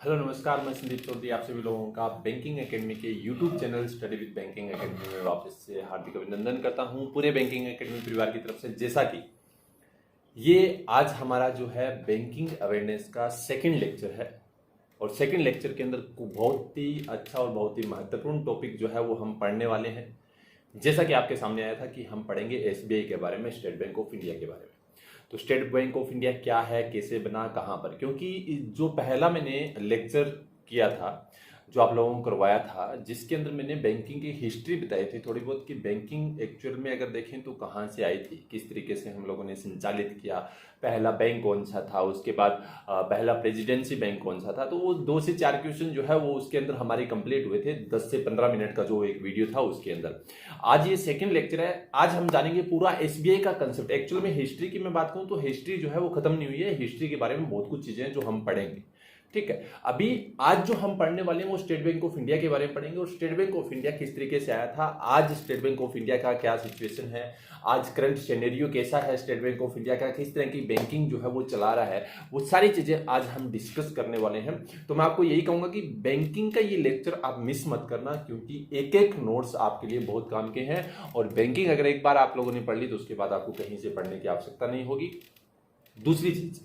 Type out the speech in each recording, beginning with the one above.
Hello नमस्कार, मैं संदीप चौधरी आप सभी लोगों का बैंकिंग एकेडमी के YouTube channel study with banking academy में वापस से हार्दिक अभिनंदन करता हूं पूरे बैंकिंग एकेडमी परिवार की तरफ से। जैसा कि ये आज हमारा जो है बैंकिंग अवेयरनेस का सेकंड लेक्चर है और सेकंड लेक्चर के अंदर बहुत ही अच्छा और बहुत ही महत्वपूर्ण टॉपिक जो है वो हम पढ़ने वाले हैं। जैसा कि आपके सामने आया था कि हम पढ़ेंगे एसबीआई के बारे में, स्टेट बैंक ऑफ इंडिया के बारे में। तो स्टेट बैंक ऑफ इंडिया क्या है, कैसे बना, कहाँ पर, क्योंकि जो पहला मैंने लेक्चर किया था, जो आप लोगों को करवाया था, जिसके अंदर मैंने बैंकिंग की हिस्ट्री बताई थी थोड़ी बहुत कि बैंकिंग एक्चुअल में अगर देखें तो कहाँ से आई थी, किस तरीके से हम लोगों ने संचालित किया, पहला बैंक कौन सा था, उसके बाद पहला प्रेसिडेंसी बैंक कौन सा था। तो वो 2 से 4 क्वेश्चन जो है वो उसके अंदर हमारे कंप्लीट हुए थे 10 से 15 मिनट का जो एक वीडियो था उसके अंदर। आज ये सेकंड लेक्चर है। आज हम जानेंगे पूरा एसबीआई का कंसेप्ट। एक्चुअल में हिस्ट्री की मैं बात करूं तो हिस्ट्री जो है वो खत्म नहीं हुई है। हिस्ट्री के बारे में बहुत कुछ चीजें जो हम पढ़ेंगे, ठीक है। अभी आज जो हम पढ़ने वाले हैं वो स्टेट बैंक ऑफ इंडिया के बारे में पढ़ेंगे और स्टेट बैंक ऑफ इंडिया किस तरीके से आया था, आज स्टेट बैंक ऑफ इंडिया का क्या सिचुएशन है, आज करंट सिनेरियो कैसा है स्टेट बैंक ऑफ इंडिया का, किस तरह की बैंकिंग जो है वो चला रहा है, वो सारी चीजें आज हम डिस्कस करने वाले हैं। तो मैं आपको यही कहूंगा कि बैंकिंग का ये लेक्चर आप मिस मत करना, क्योंकि एक एक नोट्स आपके लिए बहुत काम के हैं और बैंकिंग अगर एक बार आप लोगों ने पढ़ ली तो उसके बाद आपको कहीं से पढ़ने की आवश्यकता नहीं होगी। दूसरी चीज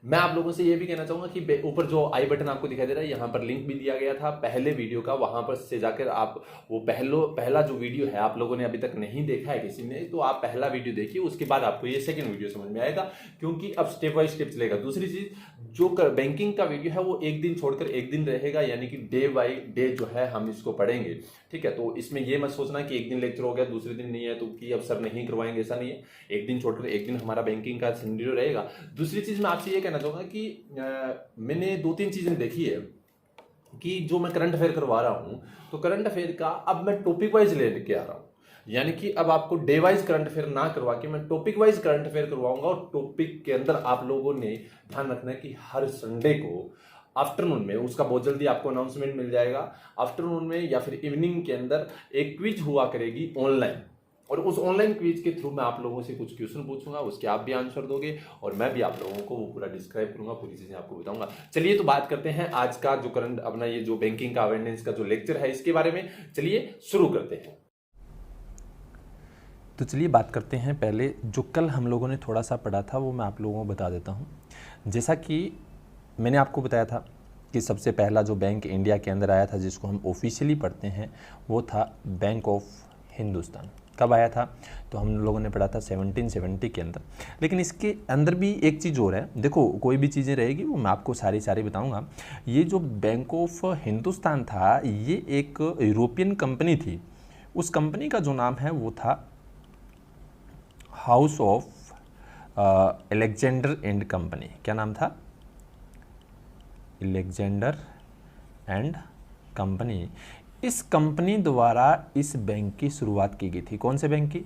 मैं आप लोगों से ये भी कहना चाहूंगा कि ऊपर जो आई बटन आपको दिखाई दे रहा है, यहाँ पर लिंक भी दिया गया था पहले वीडियो का, वहां पर से जाकर आप वो पहला जो वीडियो है आप लोगों ने अभी तक नहीं देखा है किसी ने, तो आप पहला वीडियो देखिए, उसके बाद आपको ये सेकंड वीडियो समझ में आएगा, क्योंकि अब स्टेप बाय स्टेप चलेगा। दूसरी चीज, जो बैंकिंग का वीडियो है वो एक दिन छोड़कर एक दिन रहेगा, यानी कि डे बाई डे जो है हम इसको पढ़ेंगे, ठीक है। तो इसमें ये मत सोचना कि एक दिन लेक्चर हो गया दूसरे दिन नहीं है तो कि अब सर नहीं करवाएंगे, ऐसा नहीं है। एक दिन छोड़कर एक दिन हमारा बैंकिंग का सिनेरियो रहेगा। दूसरी चीज मैं आपसे ये कहना चाहूंगा कि मैंने 2-3 चीजें देखी है कि जो मैं करंट अफेयर करवा रहा हूं तो करंट अफेयर का अब मैं टॉपिक वाइज लेके आ रहा हूं, यानी कि अब आपको डे वाइज करंट अफेयर ना करवा के मैं टॉपिक वाइज करंट अफेयर करवाऊंगा। और टॉपिक के अंदर आप लोगों ने ध्यान रखना है कि हर संडे को आफ्टरनून में, उसका बहुत जल्दी आपको अनाउंसमेंट मिल जाएगा, आफ्टरनून में या फिर इवनिंग के अंदर एक क्विज हुआ करेगी ऑनलाइन, और उस ऑनलाइन क्विज के थ्रू मैं आप लोगों से कुछ क्वेश्चन पूछूंगा, उसके आप भी आंसर दोगे और मैं भी आप लोगों को वो पूरा डिस्क्राइब करूंगा, पूरी चीजें आपको बताऊंगा। चलिए तो बात करते हैं आज का जो करंट अपना ये जो बैंकिंग का अवेयरनेस का जो लेक्चर है इसके बारे में। चलिए शुरू करते हैं। तो चलिए बात करते हैं। पहले जो कल हम लोगों ने थोड़ा सा पढ़ा था वो मैं आप लोगों को बता देता हूँ। जैसा कि मैंने आपको बताया था कि सबसे पहला जो बैंक इंडिया के अंदर आया था जिसको हम ऑफिशियली पढ़ते हैं वो था बैंक ऑफ हिंदुस्तान। कब आया था? तो हम लोगों ने पढ़ा था 1770 के अंदर। लेकिन इसके अंदर भी एक चीज़ और है, देखो कोई भी चीज़ें रहेगी वो मैं आपको सारी बताऊंगा। ये जो बैंक ऑफ हिंदुस्तान था ये एक यूरोपियन कंपनी थी। उस कंपनी का जो नाम है वो था house of Alexander and company. क्या नाम था? Alexander and company. इस कंपनी द्वारा इस बैंक की शुरुआत की गई थी। कौन से बैंक की?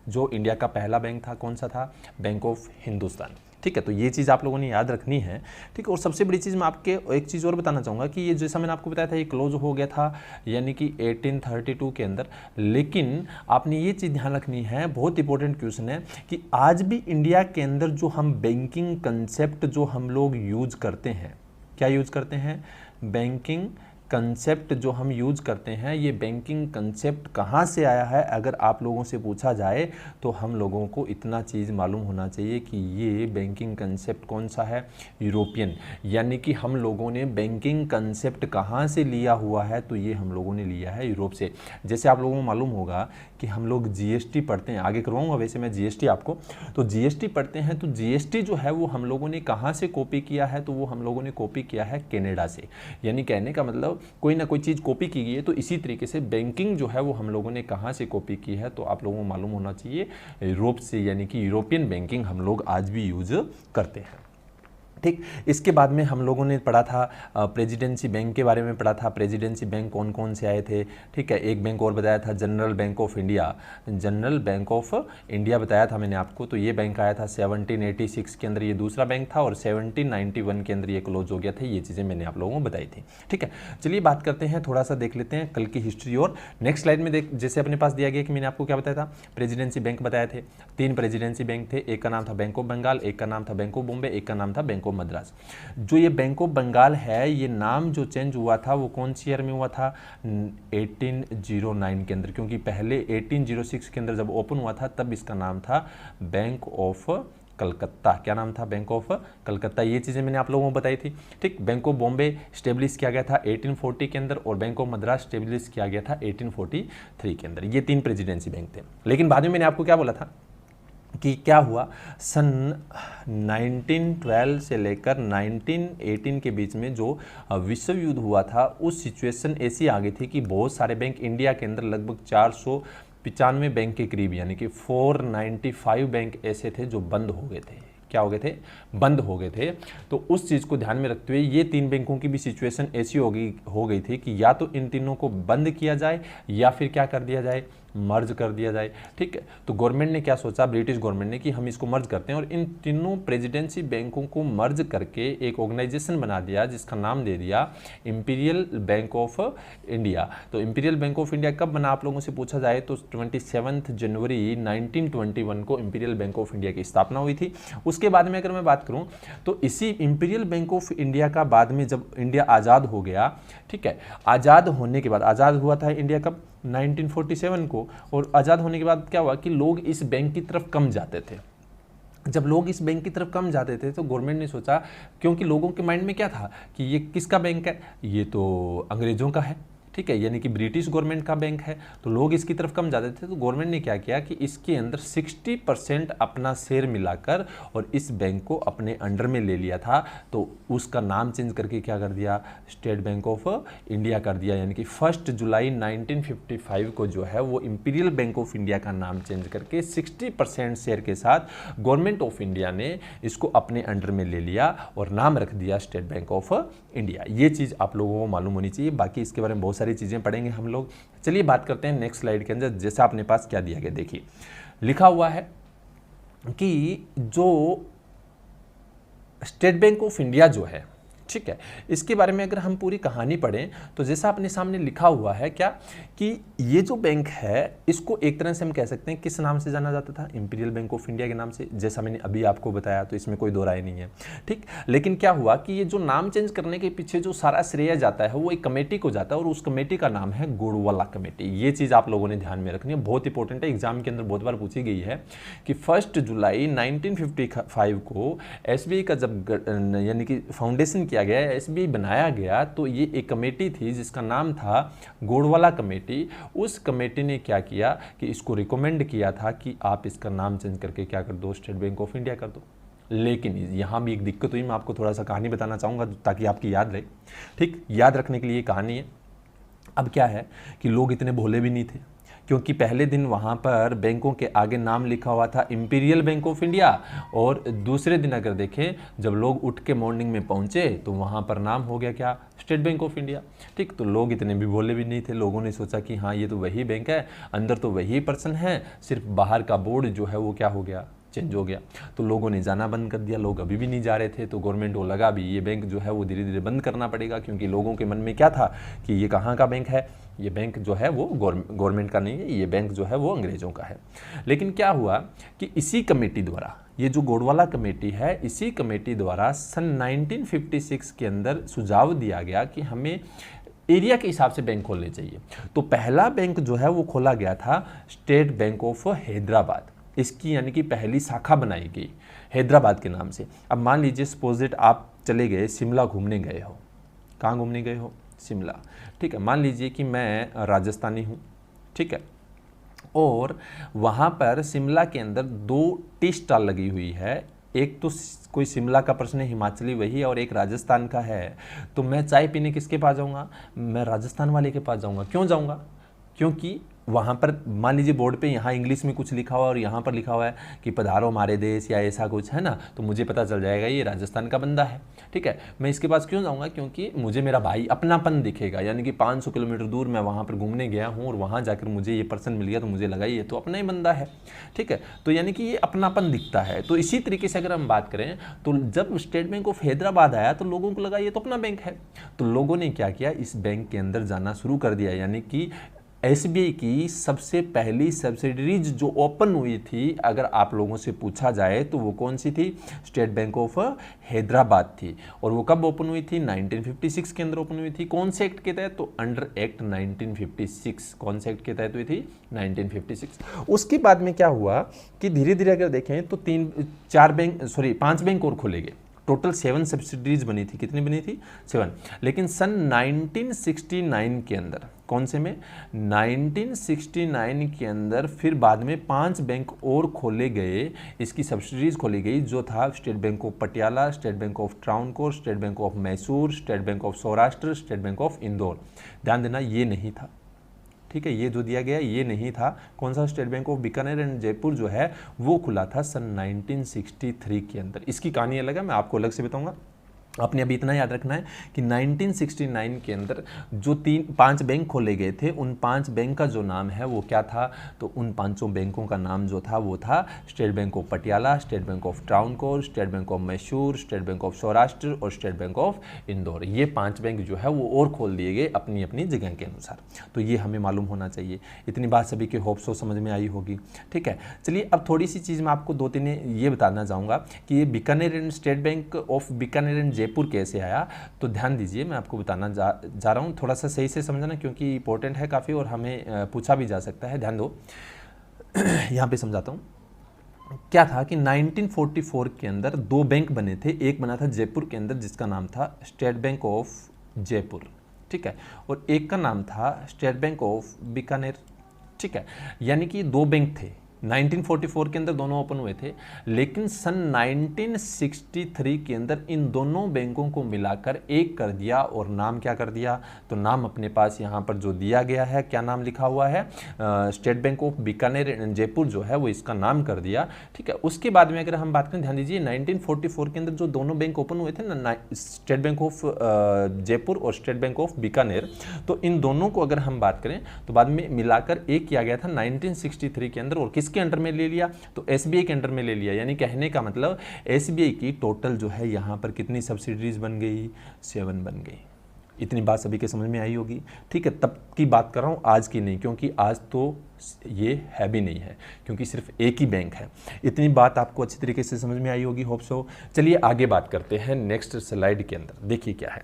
जो इंडिया का पहला बैंक था, कौन सा था? बैंक ऑफ हिंदुस्तान, ठीक है। तो ये चीज़ आप लोगों ने याद रखनी है, ठीक है। और सबसे बड़ी चीज़ मैं आपके एक चीज़ और बताना चाहूँगा कि ये जैसा मैंने आपको बताया था ये क्लोज हो गया था यानी कि 1832 के अंदर। लेकिन आपने ये चीज़ ध्यान रखनी है, बहुत इंपॉर्टेंट क्वेश्चन है, कि आज भी इंडिया के अंदर जो हम बैंकिंग कंसेप्ट जो हम लोग यूज करते हैं, क्या यूज करते हैं? बैंकिंग कंसेप्ट जो हम यूज करते हैं, ये बैंकिंग कंसेप्ट कहाँ से आया है अगर आप लोगों से पूछा जाए तो हम लोगों को इतना चीज़ मालूम होना चाहिए कि ये बैंकिंग कंसेप्ट कौन सा है? यूरोपियन। यानी कि हम लोगों ने बैंकिंग कंसेप्ट कहाँ से लिया हुआ है? तो ये हम लोगों ने लिया है यूरोप से। जैसे आप लोगों को मालूम होगा कि हम लोग जीएसटी पढ़ते हैं, आगे करवाऊंगा वैसे मैं जीएसटी आपको, तो जीएसटी पढ़ते हैं तो जीएसटी जो है वो हम लोगों ने कहाँ से कॉपी किया है? तो वो हम लोगों ने कॉपी किया है कनाडा से। यानी कहने का मतलब कोई ना कोई चीज़ कॉपी की गई है। तो इसी तरीके से बैंकिंग जो है वो हम लोगों ने कहाँ से कॉपी की है? तो आप लोगों को मालूम होना चाहिए यूरोप से, यानी कि यूरोपियन बैंकिंग हम लोग आज भी यूज करते हैं, ठीक। इसके बाद में हम लोगों ने पढ़ा था प्रेसिडेंसी बैंक के बारे में पढ़ा था। प्रेसिडेंसी बैंक कौन कौन से आए थे, ठीक है। एक बैंक और बताया था general bank of India, general bank of India बताया था मैंने आपको। तो ये बैंक आया था 1786 के अंदर, ये दूसरा बैंक था, और 1791 के अंदर ये क्लोज हो गया था। ये चीज़ें मैंने आप लोगों को बताई थी, ठीक है। चलिए बात करते हैं, थोड़ा सा देख लेते हैं कल की हिस्ट्री। और नेक्स्ट स्लाइड में देख, जैसे अपने पास दिया गया कि मैंने आपको क्या बताया था, प्रेसिडेंसी बैंक बताए थे। 3 प्रेसिडेंसी बैंक थे, एक का नाम था बैंक ऑफ बंगाल, एक का नाम था बैंक ऑफ बॉम्बे, एक का नाम था बैंक ऑफ ऑफ मद्रास। जो ये बैंक ऑफ बंगाल है, ये नाम जो चेंज हुआ था वो कौन सी ईयर में हुआ था? 1809 के अंदर, क्योंकि पहले 1806 के अंदर जब ओपन हुआ था तब इसका नाम था बैंक ऑफ कलकत्ता। क्या नाम था? Bank of Calcutta. ये चीज़ें मैंने आप लोगों को बताई थी। ठीक, बैंक ऑफ बॉम्बे स्टेब्लिश किया गया था 1840 के अंदर और बैंक ऑफ मद्रास स्टेब्लिश किया गया था 1843 के अंदर। ये 3 प्रेसिडेंसी बैंक थे। लेकिन बाद में मैंने आपको क्या बोला था कि क्या हुआ, सन 1912 से लेकर 1918 के बीच में जो विश्व युद्ध हुआ था, उस सिचुएशन ऐसी आ गई थी कि बहुत सारे बैंक इंडिया के अंदर लगभग 495 बैंक के करीब, यानी कि 495 बैंक ऐसे थे जो बंद हो गए थे। क्या हो गए थे? बंद हो गए थे। तो उस चीज़ को ध्यान में रखते हुए ये 3 बैंकों की भी सिचुएशन ऐसी हो गई थी कि या तो इन तीनों को बंद किया जाए या फिर क्या कर दिया जाए, मर्ज कर दिया जाए। ठीक है, तो गवर्नमेंट ने क्या सोचा, ब्रिटिश गवर्नमेंट ने, कि हम इसको मर्ज करते हैं और इन तीनों प्रेसिडेंसी बैंकों को मर्ज करके एक ऑर्गेनाइजेशन बना दिया जिसका नाम दे दिया इंपीरियल बैंक ऑफ इंडिया। तो इंपीरियल बैंक ऑफ इंडिया कब बना, आप लोगों से पूछा जाए तो 27 जनवरी 1921 को इंपीरियल बैंक ऑफ इंडिया की स्थापना हुई थी। उसके बाद में अगर मैं बात करूं तो इसी इंपीरियल बैंक ऑफ इंडिया का बाद में जब इंडिया आज़ाद हो गया, ठीक है, आज़ाद होने के बाद, आज़ाद हुआ था इंडिया कब? 1947 को। और आज़ाद होने के बाद क्या हुआ कि लोग इस बैंक की तरफ कम जाते थे। जब लोग इस बैंक की तरफ कम जाते थे तो गवर्नमेंट ने सोचा, क्योंकि लोगों के माइंड में क्या था कि ये किसका बैंक है, ये तो अंग्रेज़ों का है, ठीक है, यानी कि ब्रिटिश गवर्नमेंट का बैंक है, तो लोग इसकी तरफ कम जाते थे। तो गवर्नमेंट ने क्या किया कि इसके अंदर 60% अपना शेयर मिलाकर और इस बैंक को अपने अंडर में ले लिया था। तो उसका नाम चेंज करके क्या कर दिया, स्टेट बैंक ऑफ इंडिया कर दिया। यानी कि 1 जुलाई 1955 को जो है वो इंपीरियल बैंक ऑफ इंडिया का नाम चेंज करके 60% शेयर के साथ गवर्नमेंट ऑफ इंडिया ने इसको अपने अंडर में ले लिया और नाम रख दिया स्टेट बैंक ऑफ इंडिया। ये चीज़ आप लोगों को मालूम होनी चाहिए। बाकी इसके बारे में बहुत सारी चीज़ें पढ़ेंगे हम लोग। चलिए बात करते हैं नेक्स्ट स्लाइड के अंदर। जैसा अपने पास क्या दिया गया, देखिए लिखा हुआ है कि जो स्टेट बैंक ऑफ इंडिया जो है, ठीक है, इसके बारे में अगर हम पूरी कहानी पढ़ें तो जैसा अपने सामने लिखा हुआ है क्या कि ये जो बैंक है इसको एक तरह से हम कह सकते हैं किस नाम से जाना जाता था, इंपीरियल बैंक ऑफ इंडिया के नाम से, जैसा मैंने अभी आपको बताया, तो इसमें कोई दो राय नहीं है। ठीक, लेकिन क्या हुआ कि ये जो नाम चेंज करने के पीछे जो सारा श्रेय जाता है वो एक कमेटी को जाता है और उस कमेटी का नाम है गोडवाला कमेटी। ये चीज़ आप लोगों ने ध्यान में रखनी है, बहुत इंपॉर्टेंट है, एग्जाम के अंदर बहुत बार पूछी गई है कि 1 जुलाई 1955 को SBI का जब यानी कि फाउंडेशन किया गया, SBI बनाया गया, तो ये एक कमेटी थी जिसका नाम था गोडवाला कमेटी। उस कमेटी ने क्या किया कि इसको रिकमेंड किया था कि आप इसका नाम चेंज करके क्या कर दो, स्टेट बैंक ऑफ इंडिया कर दो। लेकिन यहाँ भी एक दिक्कत हुई, मैं आपको थोड़ा सा कहानी बताना चाहूँगा ताकि आपकी याद रहे। ठीक, याद रखने के लिए कहानी है। अब क्या है कि लोग इतने भोले भी नहीं थे, क्योंकि पहले दिन वहाँ पर बैंकों के आगे नाम लिखा हुआ था इंपीरियल बैंक ऑफ इंडिया और दूसरे दिन अगर देखें जब लोग उठ के मॉर्निंग में पहुँचे तो वहाँ पर नाम हो गया क्या, स्टेट बैंक ऑफ इंडिया। ठीक, तो लोग इतने भी भोले भी नहीं थे, लोगों ने सोचा कि हाँ ये तो वही बैंक है, अंदर तो वही पर्सन है, सिर्फ बाहर का बोर्ड जो है वो क्या हो गया, चेंज हो गया। तो लोगों ने जाना बंद कर दिया, लोग अभी भी नहीं जा रहे थे। तो गवर्नमेंट को लगा भी ये बैंक जो है वो धीरे धीरे बंद करना पड़ेगा, क्योंकि लोगों के मन में क्या था कि ये कहाँ का बैंक है, ये बैंक जो है वो गवर्नमेंट का नहीं है, ये बैंक जो है वो अंग्रेज़ों का है। लेकिन क्या हुआ कि इसी कमेटी द्वारा, ये जो गोडवाला कमेटी है, इसी कमेटी द्वारा सन 1956 के अंदर सुझाव दिया गया कि हमें एरिया के हिसाब से बैंक खोलने चाहिए। तो पहला बैंक जो है वो खोला गया था स्टेट बैंक ऑफ हैदराबाद। इसकी यानी कि पहली शाखा बनाई गई हैदराबाद के नाम से। अब मान लीजिए सपोज दैट आप चले गए शिमला घूमने गए हो, कहाँ घूमने गए हो, शिमला, ठीक है। मान लीजिए कि मैं राजस्थानी हूँ, ठीक है, और वहाँ पर शिमला के अंदर 2 टी स्टॉल लगी हुई है, एक तो कोई शिमला का पर्सन है हिमाचली वही है और एक राजस्थान का है। तो मैं चाय पीने किसके पास जाऊँगा, मैं राजस्थान वाले के पास जाऊँगा। क्यों जाऊँगा, क्योंकि वहाँ पर मान लीजिए बोर्ड पे यहाँ इंग्लिश में कुछ लिखा हुआ और यहाँ पर लिखा हुआ है कि पधारो हमारे देश या ऐसा कुछ है ना, तो मुझे पता चल जाएगा ये राजस्थान का बंदा है, ठीक है। मैं इसके पास क्यों जाऊँगा, क्योंकि मुझे मेरा भाई अपनापन दिखेगा, यानी कि 500 किलोमीटर दूर मैं वहाँ पर घूमने गया हूँ और वहाँ जाकर मुझे ये पर्सन मिल गया तो मुझे लगा ये तो अपना ही बंदा है, ठीक है। तो यानी कि ये अपनापन दिखता है। तो इसी तरीके से अगर हम बात करें तो जब स्टेट बैंक ऑफ हैदराबाद आया तो लोगों को लगा ये तो अपना बैंक है, तो लोगों ने क्या किया, इस बैंक के अंदर जाना शुरू कर दिया। यानी कि एसबीआई की सबसे पहली सब्सिडरीज जो ओपन हुई थी, अगर आप लोगों से पूछा जाए तो वो कौन सी थी? स्टेट बैंक ऑफ हैदराबाद थी। और वो कब ओपन हुई थी? 1956 के अंदर ओपन हुई थी। कौन से एक्ट के तहत? तो अंडर एक्ट 1956। कौन से एक्ट के तहत हुई थी? 1956। उसके बाद में क्या हुआ कि धीरे धीरे अगर देखें तो 5 बैंक और खोले गए। टोटल 7 सब्सिडरीज बनी थी। कितनी बनी थी? 7। लेकिन सन 1969 के अंदर, कौन से में? 1969 के अंदर फिर बाद में 5 बैंक और खोले गए, इसकी सब्सिडरीज खोली गई, जो था state Bank of Patiala, state Bank of Travancore, state Bank of Mysore, state Bank of Saurashtra, state Bank of Indore. ध्यान देना, ये नहीं था, ठीक है, ये जो दिया गया ये नहीं था। कौन सा? State Bank of Bikaner and Jaipur जो है वो खुला था सन 1963 के अंदर। इसकी कहानी अलग है, मैं आपको अलग से बताऊंगा। आपने अभी इतना याद रखना है कि 1969 के अंदर जो 5 बैंक खोले गए थे, उन 5 बैंक का जो नाम है वो क्या था? तो उन 5 बैंकों का नाम जो था वो था state Bank of Patiala, state Bank of Travancore, state Bank of Mysore, state Bank of Saurashtra और स्टेट बैंक ऑफ इंदौर। ये 5 बैंक जो है वो और खोल दिए गए अपनी अपनी जगह के अनुसार। तो ये हमें मालूम होना चाहिए। इतनी बात सभी के होप सो समझ में आई होगी, ठीक है। चलिए अब थोड़ी सी चीज़ मैं आपको 2-3 ये बताना चाहूँगा कि ये Bikaner and state Bank of Bikaner and Jaipur कैसे आया। तो ध्यान दीजिए, मैं आपको बताना जा रहा हूँ, थोड़ा सा सही से समझना क्योंकि इंपॉर्टेंट है काफ़ी और हमें पूछा भी जा सकता है। ध्यान दो, यहाँ पे समझाता हूँ। क्या था कि 1944 के अंदर 2 बैंक बने थे। एक बना था जयपुर के अंदर जिसका नाम था स्टेट बैंक ऑफ जयपुर, ठीक है, और एक का नाम था स्टेट बैंक ऑफ बीकानेर, ठीक है। यानी कि 2 बैंक थे। 1944 के अंदर दोनों ओपन हुए थे, लेकिन सन 1963 के अंदर इन दोनों बैंकों को मिलाकर एक कर दिया। और नाम क्या कर दिया? तो नाम अपने पास यहाँ पर जो दिया गया है, क्या नाम लिखा हुआ है? State Bank of Bikaner and Jaipur जो है वो इसका नाम कर दिया, ठीक है। उसके बाद में अगर हम बात करें, ध्यान दीजिए, 1944 के अंदर जो दोनों बैंक ओपन हुए थे ना, स्टेट बैंक ऑफ जयपुर और स्टेट बैंक ऑफ बीकानेर, तो इन दोनों को अगर हम बात करें तो बाद में मिलाकर एक किया गया था 1963 के अंदर। और किसके अंडर में ले लिया? तो एसबीआई के अंडर में ले लिया। यानी कहने का मतलब एसबीआई की टोटल जो है यहाँ पर कितनी सब्सिडीज बन गई? 7 बन गई। इतनी बात सभी के समझ में आई होगी, ठीक है। तब की बात कर रहा हूँ, आज की नहीं, क्योंकि आज तो ये है भी नहीं है, क्योंकि सिर्फ एक ही बैंक है। इतनी बात आपको अच्छी तरीके से समझ में आई होगी, होप सो। चलिए आगे बात करते हैं नेक्स्ट स्लाइड के अंदर। देखिए क्या है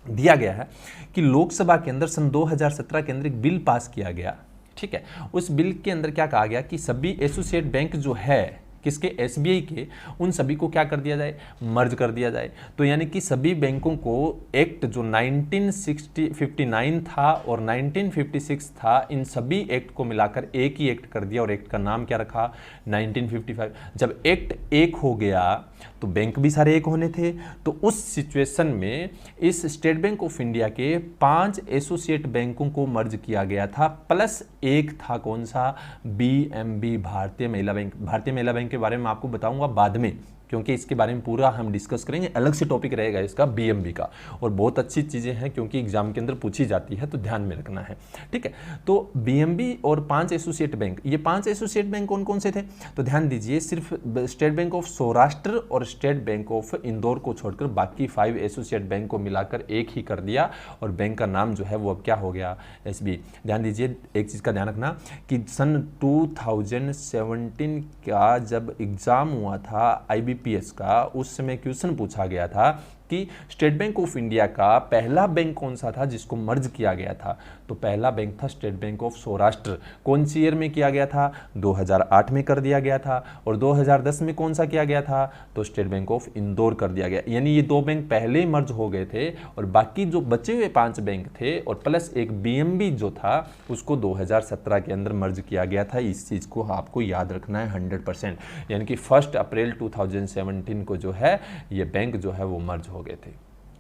दिया गया है कि लोकसभा के अंदर सन 2017 के अंदर एक बिल पास किया गया, ठीक है। उस बिल के अंदर क्या कहा गया कि सभी एसोसिएट बैंक जो है किसके? एसबीआई के, उन सभी को क्या कर दिया जाए? मर्ज कर दिया जाए। तो यानी कि सभी बैंकों को एक्ट जो 1959 था और 1956 था, इन सभी एक्ट को मिलाकर एक ही एक्ट कर दिया। और एक्ट का नाम क्या रखा? 1955। जब एक्ट एक हो गया तो बैंक भी सारे एक होने थे। तो उस सिचुएशन में इस स्टेट बैंक ऑफ इंडिया के 5 एसोसिएट बैंकों को मर्ज किया गया था, प्लस एक था कौन सा? बीएमबी, भारतीय महिला बैंक। भारतीय महिला बैंक के बारे में आपको बताऊंगा बाद में, क्योंकि इसके बारे में पूरा हम डिस्कस करेंगे, अलग से टॉपिक रहेगा इसका बीएमबी का। और बहुत अच्छी चीज़ें हैं क्योंकि एग्जाम के अंदर पूछी जाती है, तो ध्यान में रखना है, ठीक है। तो बीएमबी और 5 एसोसिएट बैंक, ये 5 एसोसिएट बैंक कौन कौन से थे? तो ध्यान दीजिए, सिर्फ स्टेट बैंक ऑफ सौराष्ट्र और स्टेट बैंक ऑफ इंदौर को छोड़कर बाकी 5 एसोसिएट बैंक को मिलाकर एक ही कर दिया। और बैंक का नाम जो है वो अब क्या हो गया? एसबीआई। ध्यान दीजिए, एक चीज़ का ध्यान रखना कि सन 2017 का जब एग्ज़ाम हुआ था IBPS का, उस समय क्वेश्चन पूछा गया था कि स्टेट बैंक ऑफ इंडिया का पहला बैंक कौन सा था जिसको मर्ज किया गया था? तो पहला बैंक था स्टेट बैंक ऑफ सौराष्ट्र। कौन सी ईयर में किया गया था? 2008 में कर दिया गया था। और 2010 में कौन सा किया गया था? तो स्टेट बैंक ऑफ इंदौर कर दिया गया। यानी ये 2 बैंक पहले ही मर्ज हो गए थे और बाकी जो बचे हुए 5 बैंक थे और प्लस एक बीएमबी जो था उसको 2017 के अंदर मर्ज किया गया था। इस चीज़ को आपको याद रखना है 100%। यानी कि 1 अप्रैल 2017 को जो है ये बैंक जो है वो मर्ज हो गए थे।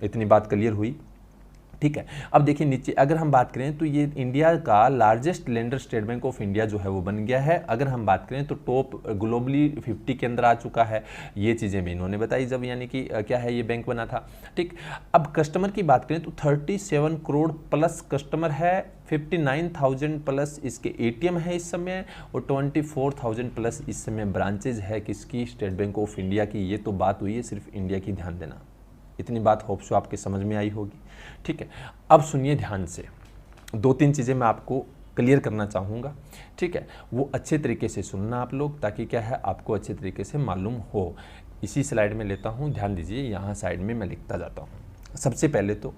इतनी बात क्लियर हुई, ठीक है। अब देखिए नीचे अगर हम बात करें तो ये इंडिया का largest lender state Bank of India जो है वो बन गया है। अगर हम बात करें तो टॉप ग्लोबली 50 के अंदर आ चुका है। ये चीज़ें भी इन्होंने बताई जब, यानी कि क्या है, ये बैंक बना था, ठीक। अब कस्टमर की बात करें तो 37 करोड़ प्लस कस्टमर है, 59,000 प्लस इसके एटीएम है इस समय, और 24,000 प्लस इस समय ब्रांचेज है किसकी? स्टेट बैंक ऑफ इंडिया की। ये तो बात हुई है सिर्फ इंडिया की, ध्यान देना। इतनी बात होप सो आपके समझ में आई होगी, ठीक है। अब सुनिए ध्यान से, 2-3 चीज़ें मैं आपको क्लियर करना चाहूँगा, ठीक है। वो अच्छे तरीके से सुनना आप लोग, ताकि क्या है आपको अच्छे तरीके से मालूम हो। इसी स्लाइड में लेता हूँ, ध्यान दीजिए, यहाँ साइड में मैं लिखता जाता हूँ। सबसे पहले तो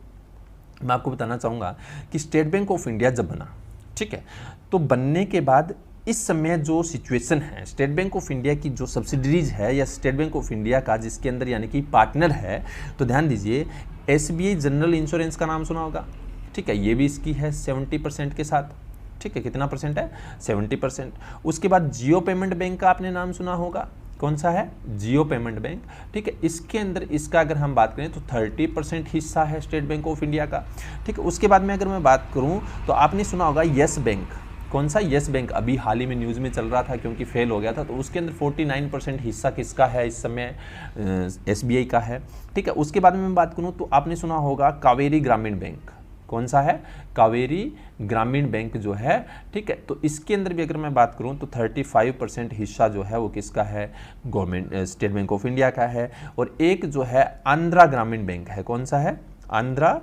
मैं आपको बताना चाहूँगा कि स्टेट बैंक ऑफ इंडिया जब बना, ठीक है, तो बनने के बाद इस समय जो सिचुएशन है, स्टेट बैंक ऑफ इंडिया की जो सब्सिडरीज है या स्टेट बैंक ऑफ इंडिया का जिसके अंदर यानी कि पार्टनर है, तो ध्यान दीजिए SBI जनरल इंश्योरेंस का नाम सुना होगा, ठीक है, ये भी इसकी है 70% के साथ, ठीक है। कितना परसेंट है? 70%। उसके बाद जियो पेमेंट बैंक का आपने नाम सुना होगा, कौन सा है? जियो पेमेंट बैंक, ठीक है। इसके अंदर इसका अगर हम बात करें तो 30% हिस्सा है स्टेट बैंक ऑफ इंडिया का, ठीक है। उसके बाद में अगर मैं बात करूं तो आपने सुना होगा यस बैंक, कौन सा? यस बैंक, अभी हाल ही में न्यूज़ में चल रहा था क्योंकि फेल हो गया था, तो उसके अंदर 49% हिस्सा किसका है इस समय? SBI का है, ठीक है। उसके बाद में मैं बात करूं तो आपने सुना होगा कावेरी ग्रामीण बैंक, कौन सा है? कावेरी ग्रामीण बैंक जो है, ठीक है। तो इसके अंदर भी अगर मैं बात करूं तो 35% हिस्सा जो है वो किसका है? Government state Bank of India का है। और एक जो है आंध्रा ग्रामीण बैंक है, कौन सा है? आंध्रा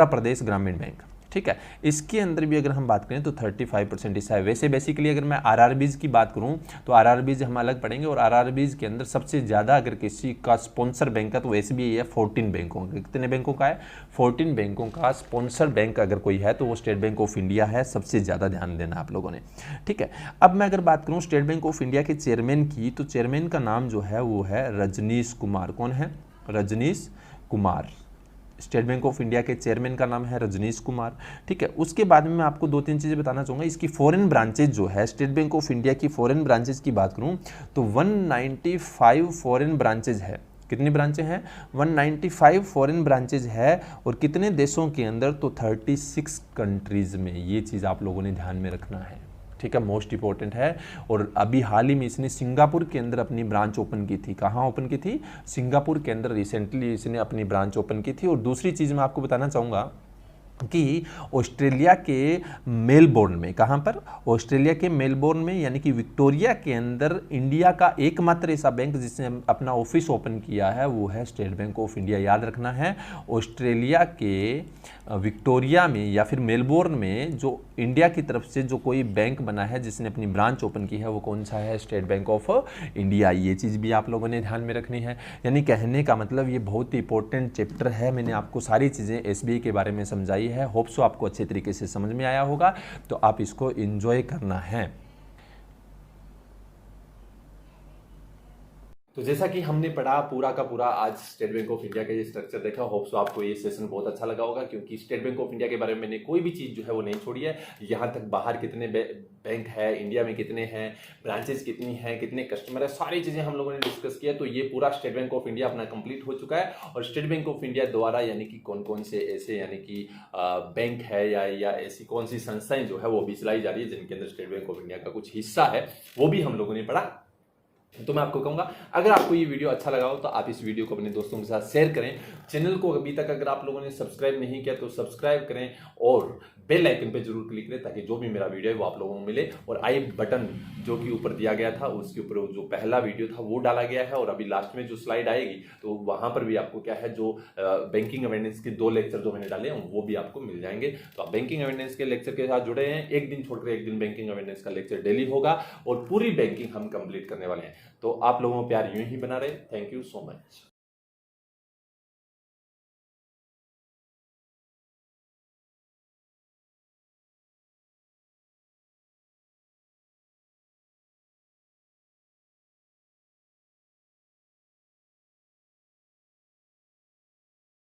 प्रदेश ग्रामीण बैंक, ठीक है। इसके अंदर भी अगर हम बात करें तो 35% हिस्सा है। वैसे बेसिकली अगर मैं RRBs की बात करूं तो RRBs हम अलग पढ़ेंगे, और RRBs के अंदर सबसे ज़्यादा अगर किसी का स्पॉन्सर बैंक का तो SBI है, 14 बैंकों का। कितने बैंकों का है? 14 बैंकों का स्पॉन्सर बैंक अगर कोई है तो वो स्टेट बैंक ऑफ इंडिया है, सबसे ज़्यादा ध्यान देना आप लोगों ने, ठीक है। अब मैं अगर बात करूँ स्टेट बैंक ऑफ इंडिया के चेयरमैन की, तो चेयरमैन का नाम जो है वो है रजनीश कुमार। कौन है? Rajnish Kumar. State Bank of India के चेयरमैन का नाम है रजनीश कुमार, ठीक है। उसके बाद में मैं आपको 2-3 चीज़ें बताना चाहूँगा। इसकी फॉरेन ब्रांचेज जो है, स्टेट बैंक ऑफ इंडिया की फॉरेन ब्रांचेज की बात करूँ तो 195 फॉरेन ब्रांचेज है। कितनी ब्रांचें हैं? 195 फॉरेन ब्रांचेज है। और कितने देशों के अंदर? तो 36 कंट्रीज़ में। ये चीज़ आप लोगों ने ध्यान में रखना है, ठीक है, मोस्ट इंपॉर्टेंट है। और अभी हाल ही में इसने सिंगापुर के अंदर अपनी ब्रांच ओपन की थी। कहाँ ओपन की थी? सिंगापुर के अंदर रिसेंटली इसने अपनी ब्रांच ओपन की थी। और दूसरी चीज़ मैं आपको बताना चाहूँगा कि ऑस्ट्रेलिया के मेलबोर्न में, कहाँ पर? ऑस्ट्रेलिया के मेलबोर्न में, यानी कि विक्टोरिया के अंदर इंडिया का एकमात्र ऐसा बैंक जिसने अपना ऑफिस ओपन किया है वो है स्टेट बैंक ऑफ इंडिया। याद रखना है, ऑस्ट्रेलिया के विक्टोरिया में या फिर मेलबोर्न में जो इंडिया की तरफ से जो कोई बैंक बना है जिसने अपनी ब्रांच ओपन की है वो कौन सा है? State Bank of India. ये चीज़ भी आप लोगों ने ध्यान में रखनी है। यानी कहने का मतलब ये बहुत ही इंपॉर्टेंट चैप्टर है। मैंने आपको सारी चीज़ें SBI के बारे में समझाई है। होप सो आपको अच्छे तरीके से समझ में आया होगा, तो आप इसको एंजॉय करना है। तो जैसा कि हमने पढ़ा पूरा का पूरा आज स्टेट बैंक ऑफ इंडिया का ये स्ट्रक्चर देखा, होप सो आपको ये सेशन बहुत अच्छा लगा होगा, क्योंकि स्टेट बैंक ऑफ इंडिया के बारे में मैंने कोई भी चीज़ जो है वो नहीं छोड़ी है। यहाँ तक बाहर कितने बैंक है, इंडिया में कितने हैं, ब्रांचेस कितनी हैं, कितने कस्टमर है, सारी चीज़ें हम लोगों ने डिस्कस किया। तो ये पूरा स्टेट बैंक ऑफ इंडिया अपना कंप्लीट हो चुका है। और स्टेट बैंक ऑफ इंडिया द्वारा यानी कि कौन कौन से ऐसे यानी कि बैंक है या ऐसी कौन सी संस्थाएं जो है वो भी चलाई जा रही है जिनके अंदर स्टेट बैंक ऑफ इंडिया का कुछ हिस्सा है, वो भी हम लोगों ने पढ़ा। तो मैं आपको कहूँगा अगर आपको ये वीडियो अच्छा लगा हो तो आप इस वीडियो को अपने दोस्तों के साथ शेयर करें। चैनल को अभी तक अगर आप लोगों ने सब्सक्राइब नहीं किया तो सब्सक्राइब करें और बेल आइकन पे जरूर क्लिक करें, ताकि जो भी मेरा वीडियो है वो आप लोगों को मिले। और आई बटन जो कि ऊपर दिया गया था उसके ऊपर जो पहला वीडियो था वो डाला गया है, और अभी लास्ट में जो स्लाइड आएगी तो वहां पर भी आपको क्या है जो बैंकिंग अवेयरनेस के 2 लेक्चर जो मैंने डाले हैं वो भी आपको मिल जाएंगे। तो आप बैंकिंग अवेयरनेस के लेक्चर के साथ जुड़े हैं। एक दिन छोड़कर एक दिन बैंकिंग अवेयरनेस का लेक्चर डेली होगा और पूरी बैंकिंग हम कंप्लीट करने वाले हैं। तो आप लोगों को प्यार यूं ही बना रहे। Thank you so much.